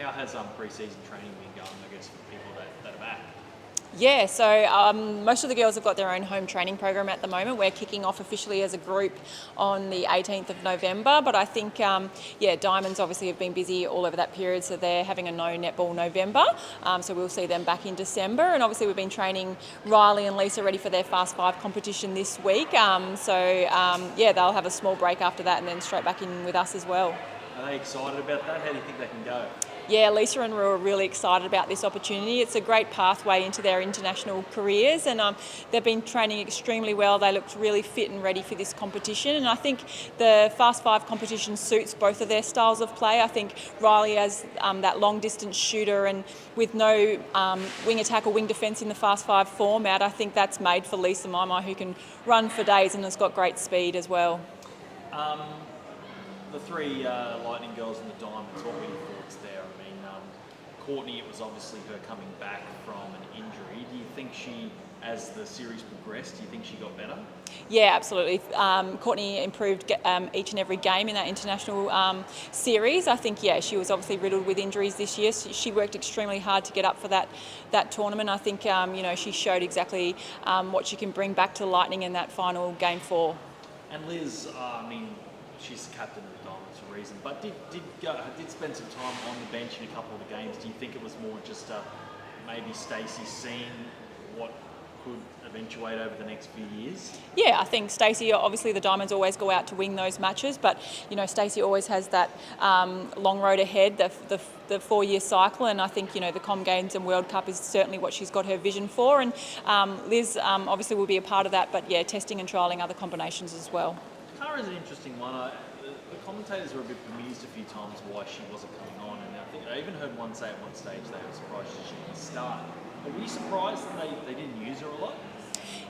How has pre-season training been going, I guess, for people that are back? Yeah, so most of the girls have got their own home training program at the moment. We're kicking off officially as a group on the 18th of November, but I think, Diamonds obviously have been busy all over that period, so they're having a no netball November, so we'll see them back in December. And obviously we've been training Riley and Lisa ready for their Fast 5 competition this week, they'll have a small break after that and then straight back in with us as well. Are they excited about that? How do you think they can go? Yeah, Lisa and Rue are really excited about this opportunity. It's a great pathway into their international careers, and they've been training extremely well. They looked really fit and ready for this competition, and I think the Fast 5 competition suits both of their styles of play. I think Riley as that long distance shooter, and with no wing attack or wing defence in the Fast 5 format, I think that's made for Lisa Maimai, who can run for days and has got great speed as well. The three Lightning girls and the Diamonds, what were your thoughts there? I mean, Courtney, it was obviously her coming back from an injury. Do you think she, as the series progressed, do you think she got better? Yeah, absolutely. Courtney improved each and every game in that international series. I think, she was obviously riddled with injuries this year. She worked extremely hard to get up for that tournament. I think, she showed exactly what she can bring back to the Lightning in that final Game 4. And Liz, she's the captain of the Diamonds for a reason, but did spend some time on the bench in a couple of the games. Do you think it was more just maybe Stacey seeing what could eventuate over the next few years? Yeah, I think Stacey, obviously the Diamonds always go out to win those matches, but Stacey always has that long road ahead, the 4-year cycle, and I think the Com Games and World Cup is certainly what she's got her vision for, and Liz obviously will be a part of that, but testing and trialling other combinations as well. Kara's an interesting one. The commentators were a bit bemused a few times why she wasn't coming on, and I think I even heard one say at one stage they were surprised she didn't start. Were you surprised that they didn't use her a lot?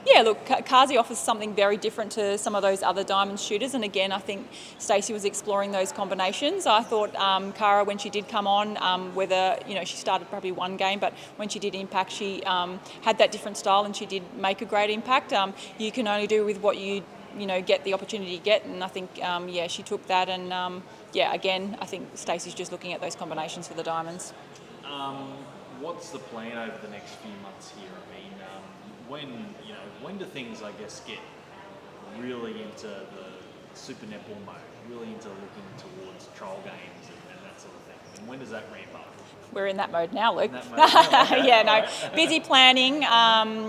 Yeah, look, Kazi offers something very different to some of those other diamond shooters, and again, I think Stacey was exploring those combinations. I thought Kara, when she did come on, whether she started probably one game, but when she did impact, she had that different style, and she did make a great impact. You can only do with what you get the opportunity to get, and I think she took that, and again, I think Stacey's just looking at those combinations for the Diamonds. What's the plan over the next few months here? I mean, when do things, I guess, get really into the super netball mode, really into looking towards trial games and that sort of thing? And when does that ramp up? We're in that mode now, Luke. Okay. Busy planning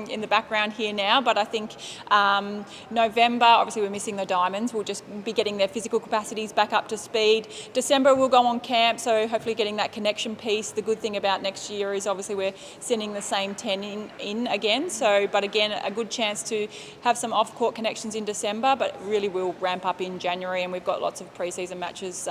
in the background here now, but I think November, obviously we're missing the Diamonds. We'll just be getting their physical capacities back up to speed. December we'll go on camp, so hopefully getting that connection piece. The good thing about next year is obviously we're sending the same 10 in again, but again, a good chance to have some off-court connections in December, but really will ramp up in January, and we've got lots of pre-season matches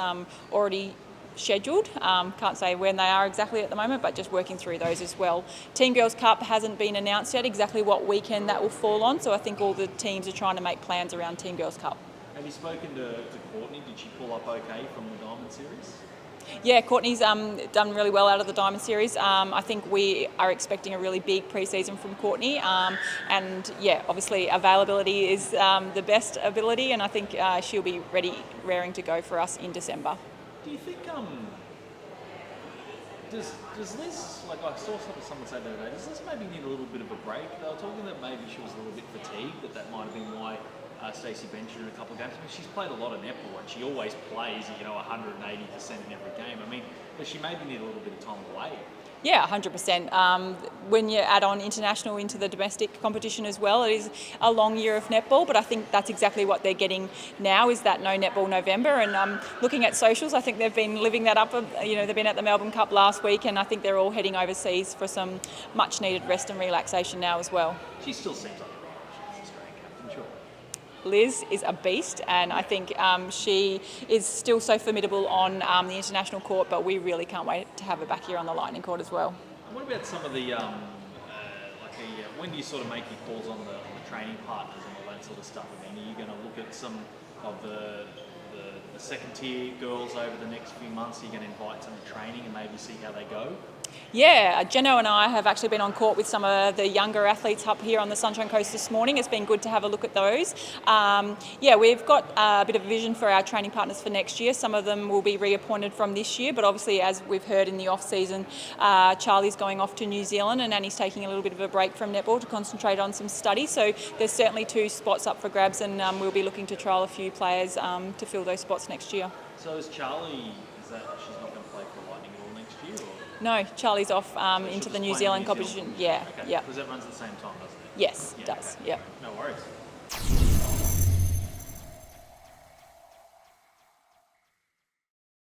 already scheduled. Can't say when they are exactly at the moment, but just working through those as well. Team Girls Cup hasn't been announced yet exactly what weekend that will fall on, so I think all the teams are trying to make plans around Team Girls Cup. Have you spoken to Courtney? Did she pull up okay from the Diamond Series? Yeah, Courtney's done really well out of the Diamond Series. I think we are expecting a really big pre-season from Courtney, and obviously availability is the best ability, and I think she'll be raring to go for us in December. Do you think, does Liz, like I saw someone say the other day, does Liz maybe need a little bit of a break? They were talking that maybe she was a little bit fatigued, that might have been why Stacey benched her in a couple of games. I mean, she's played a lot of netball and she always plays, 180% in every game. I mean, does she maybe need a little bit of time away? Yeah, 100%. When you add on international into the domestic competition as well, it is a long year of netball, but I think that's exactly what they're getting now, is that no netball November. And looking at socials, I think they've been living that up. They've been at the Melbourne Cup last week, and I think they're all heading overseas for some much needed rest and relaxation now as well. She still seems like she's Australian captain, sure. Liz is a beast, and I think she is still so formidable on the international court, but we really can't wait to have her back here on the Lightning court as well. And what about some of the, when do you sort of make your calls on the training partners and all that sort of stuff? I mean, are you going to look at some of the second tier girls over the next few months? Are you going to invite some to training and maybe see how they go? Yeah, Jeno and I have actually been on court with some of the younger athletes up here on the Sunshine Coast this morning. It's been good to have a look at those. We've got a bit of a vision for our training partners for next year. Some of them will be reappointed from this year, but obviously, as we've heard in the off-season, Charlie's going off to New Zealand and Annie's taking a little bit of a break from netball to concentrate on some study. So there's certainly 2 spots up for grabs, and we'll be looking to trial a few players to fill those spots next year. So is Charlie, she's not going to play for Lightning at all next year? Or? No, Charlie's off into she'll the just New play in Zealand New competition. Zealand. Yeah, Okay. yeah. Because that runs at the same time, doesn't it? Yes, it does. Okay. Yeah. No worries.